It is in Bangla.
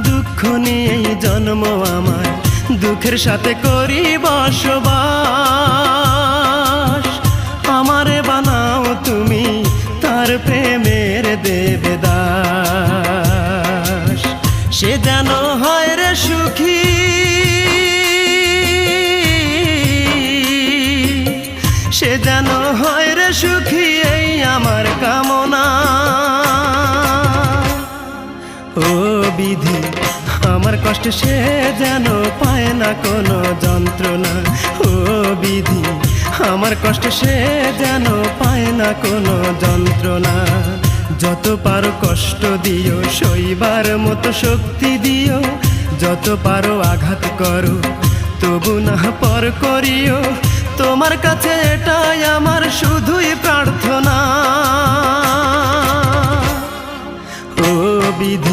দুঃখ নিয়েই জন্ম আমার, দুঃখের সাথে করি বসবাস। আমারে বানাও তুমি তার প্রেমের দেবদাস। সে যেন হয় রে সুখী, সে যেন হয় রে সুখী, এই আমার কামনা। ও বিধি আমার কষ্ট সে যেন পায় না কোনো যন্ত্রণা। ও বিধি আমার কষ্ট সে যেন পায় না কোনো যন্ত্রণা। যত পারো কষ্ট দিও, সইবার মতো শক্তি দিও। যত পারো আঘাত করো, তবু না পর করিও। তোমার কাছে এটাই আমার শুধুই প্রার্থনা। ও বিধি